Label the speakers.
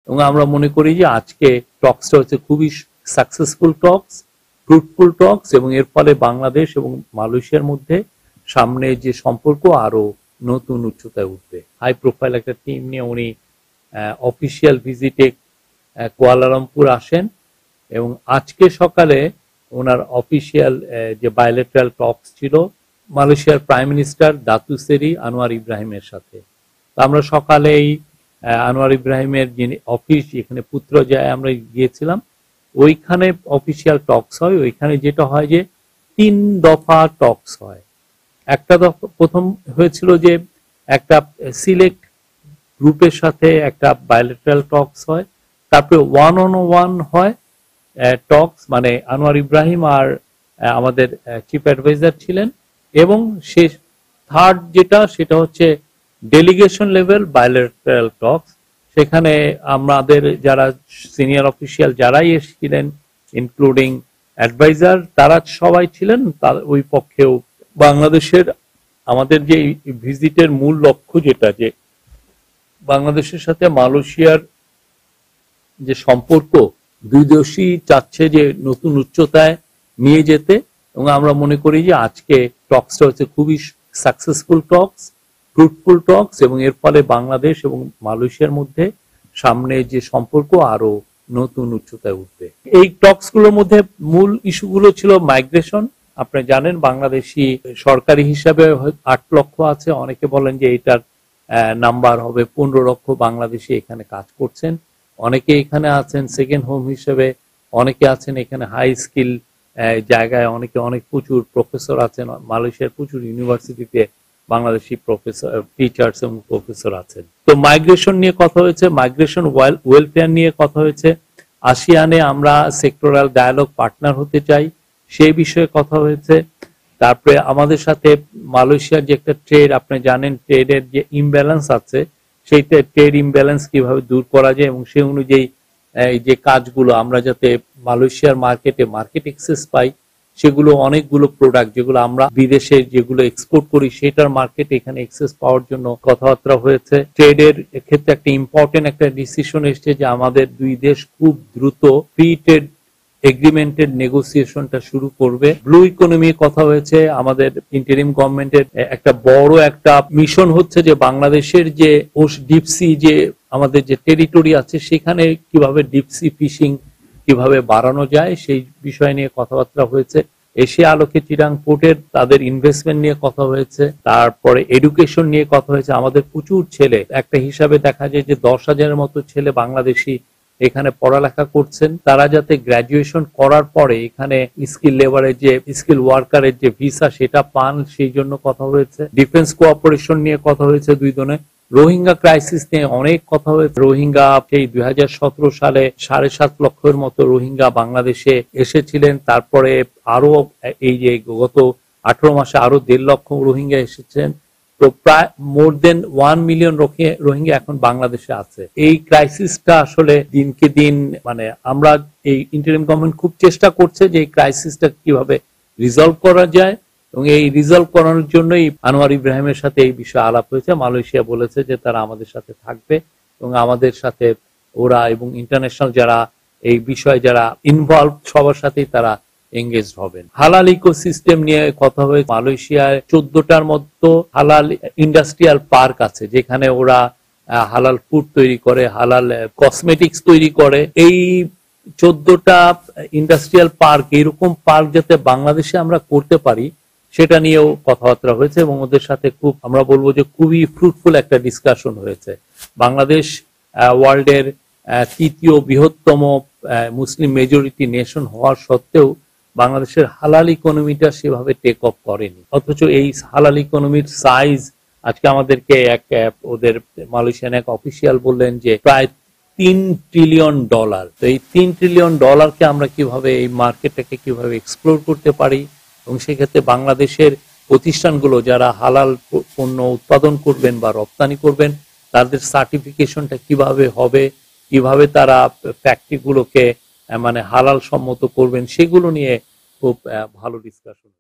Speaker 1: এবং আমরা মনে করি যে আজকে টক্সটা হচ্ছে খুবই সাকসেসফুল টক্স, ফ্রুটফুল টক্স, এবং এর ফলে বাংলাদেশ এবং মালয়েশিয়ার মধ্যে সামনে যে সম্পর্ক আরো নতুন উচ্চতায় উঠবে। হাই প্রোফাইল একটা টিম নিয়ে উনি অফিসিয়াল ভিজিটে কুয়ালালামপুর আসেন এবং আজকে সকালে ওনার অফিসিয়াল যে বায়োলেটারাল টক্স ছিল মালয়েশিয়ার প্রাইম মিনিস্টার দাতু সেরি আনোয়ার ইব্রাহিমের সাথে। আমরা সকালেই আনোয়ার ইব্রাহিমের যিনি অফিস, এখানে পুত্রজায় আমরা গিয়েছিলাম, ওইখানে অফিসিয়াল টক্স হয়। ওইখানে যেটা হয় যে 3 দফা টক্স হয়। একটা দফা প্রথম হয়েছিল যে একটা সিলেক্ট গ্রুপের সাথে একটা বায়োলেটারাল টক্স হয়, তারপরে 1-on-1 হয় টক্স, মানে আনোয়ার ইব্রাহিম আর আমাদের চিফ অ্যাডভাইজার ছিলেন, এবং শেষ থার্ড সেটা হচ্ছে ডেলিগেশন লেভেল বায়োলেটারাল টক্স। সেখানে আমাদের যারা সিনিয়র অফিসিয়াল যারাই এসেছিলেন ইনক্লুডিং অ্যাডভাইজার তারা সবাই ছিলেন। তার ওই পক্ষেও বাংলাদেশের আমাদের যে ভিজিটের মূল লক্ষ্য যেটা, যে বাংলাদেশের সাথে মালয়েশিয়ার যে সম্পর্ক দুই দেশই চাচ্ছে যে নতুন উচ্চতায় নিয়ে যেতে, এবং আমরা মনে করি যে আজকে টক্সটা হচ্ছে খুবই সাকসেসফুল টক্স, ফ্রুটফুল টক্স, এবং এর ফলে বাংলাদেশ এবং মালয়েশিয়ার মধ্যে সামনে যে সম্পর্ক আরো নতুন উচ্চতায় উঠবে। এই টক্স গুলোর মধ্যে মূল ইস্যুগুলো ছিল মাইগ্রেশন। আপনি জানেন বাংলাদেশি সরকারি হিসাবে 8 লক্ষ আছে, অনেকে বলেন যে এটার নাম্বার হবে 15 লক্ষ বাংলাদেশি এখানে কাজ করছেন। অনেকে এখানে আছেন সেকেন্ড হোম হিসেবে, অনেকে আছেন এখানে হাই স্কিল জায়গায়, অনেকে প্রচুর প্রফেসর আছেন, মালয়েশিয়ার প্রচুর ইউনিভার্সিটিতে বাংলাদেশি প্রফেসর, টিচার্স এবং প্রফেসর আছেন। তো মাইগ্রেশন নিয়ে কথা হয়েছে, মাইগ্রেশন ওয়েলফেয়ার নিয়ে কথা হয়েছে। আসিয়ানে আমরা সেক্টরাল ডায়ালগ পার্টনার হতে চাই, সেই বিষয়ে কথা হয়েছে। তারপরে আমাদের সাথে মালয়েশিয়ার যে একটা ট্রেড, আপনি জানেন ট্রেডের যে ইমব্যালেন্স আছে, সেই ট্রেড ইমব্যালেন্স কিভাবে দূর করা যায়, এবং সেই অনুযায়ী এই যে কাজগুলো আমরা যাতে মালয়েশিয়ার মার্কেট অ্যাক্সেস পাই, সেগুলো অনেকগুলো প্রোডাক্ট যেগুলো আমরা বিদেশে যেগুলো এক্সপোর্ট করি সেটার মার্কেট এখানে অ্যাক্সেস পাওয়ার জন্য কথাবার্তা হয়েছে। ট্রেডের ক্ষেত্রে একটা ইম্পর্টেন্ট একটা ডিসিশন এসছে যে আমাদের দুই দেশ খুব দ্রুত ফ্রি ট্রেড এগ্রিমেন্টের নেগোসিয়েশনটা শুরু করবে। ব্লু ইকোনমি কথা হয়েছে। আমাদের ইন্টারিম গভর্নমেন্টের একটা বড় একটা মিশন হচ্ছে যে বাংলাদেশের যে ডিপসি যে আমাদের যে টেরিটরি আছে সেখানে কিভাবে ডিপসি ফিশিং কিভাবে বাড়ানো যায় সেই বিষয় নিয়ে কথাবার্তা হয়েছে। এশিয়া আলোকে চিরাং পোর্টের তাদের ইনভেস্টমেন্ট নিয়ে কথা হয়েছে। তারপরে এডুকেশন নিয়ে কথা হয়েছে। আমাদের প্রচুর ছেলে, একটা হিসাবে দেখা যায় যে 10,000-এর মতো ছেলে বাংলাদেশি এখানে পড়ালেখা করছেন, তারা যাতে গ্রাজুয়েশন করার পরে এখানে স্কিল লেবারের যে স্কিল ওয়ার্কারের যে ভিসা সেটা পান, সেই জন্য কথা হয়েছে। ডিফেন্স কোঅপারেশন নিয়ে কথা হয়েছে দুই দলে। রোহিঙ্গা ক্রাইসিস নিয়ে অনেক কথা হয়েছে। রোহিঙ্গা সেই 2017 সালে 7.5 লক্ষের মতো রোহিঙ্গা বাংলাদেশে এসেছিলেন, তারপরে আরো এই যে গত 18 মাসে আরো 1.5 লক্ষ রোহিঙ্গা এসেছেন। তো প্রায় মোর দেন 1 মিলিয়ন রোহিঙ্গা এখন বাংলাদেশে আছে। এই ক্রাইসিসটা আসলে দিনকে দিন, মানে আমরা এই ইন্টারিম গভর্নমেন্ট খুব চেষ্টা করছে যে এই ক্রাইসিসটা কিভাবে রিজলভ করা যায়, এবং এই রিজলভ করানোর জন্যই আনোয়ার ইব্রাহিমের সাথে এই বিষয়ে আলাপ হয়েছে। মালয়েশিয়া বলেছে যে তারা আমাদের সাথে থাকবে, এবং আমাদের সাথে ওরা এবং ইন্টারন্যাশনাল যারা এই বিষয়ে যারা ইনভলভ সবার সাথেই তারা এঙ্গেজড হবেন। হালাল ইকোসিস্টেম নিয়ে কথা হয়েছে। মালয়েশিয়ায় 14টার মতো হালাল ইন্ডাস্ট্রিয়াল পার্ক আছে যেখানে ওরা হালাল ফুড তৈরি করে, হালাল কসমেটিক্স তৈরি করে। এই 14টা ইন্ডাস্ট্রিয়াল পার্ক, এরকম পার্ক যাতে বাংলাদেশে আমরা করতে পারি সেটা নিয়েও কথাবার্তা হয়েছে, এবং ওদের সাথে খুব আমরা বলবো যে খুবই ফ্রুটফুল একটা ডিসকাশন হয়েছে। বাংলাদেশ ওয়ার্ল্ডের 3য় বৃহত্তম মুসলিম মেজরিটি নেশন হওয়ার সত্ত্বেও বাংলাদেশের হালাল ইকোনমিটা সেভাবে টেক অফ করেনি, অথচ এই হালাল ইকোনমির সাইজ আজকে আমাদেরকে ওদের মালয়েশিয়ান এক অফিসিয়াল বললেন যে প্রায় $3 ট্রিলিয়ন। তো এই $3 ট্রিলিয়ন আমরা কিভাবে এই মার্কেটটাকে কিভাবে এক্সপ্লোর করতে পারি, এবং সেক্ষেত্রে বাংলাদেশের প্রতিষ্ঠানগুলো যারা হালাল পণ্য উৎপাদন করবেন বা রপ্তানি করবেন তাদের সার্টিফিকেশনটা কিভাবে হবে, কিভাবে তারা ফ্যাক্টরিগুলোকে মানে হালাল সম্মত করবেন, সেগুলো নিয়ে খুব ভালো ডিসকাশন।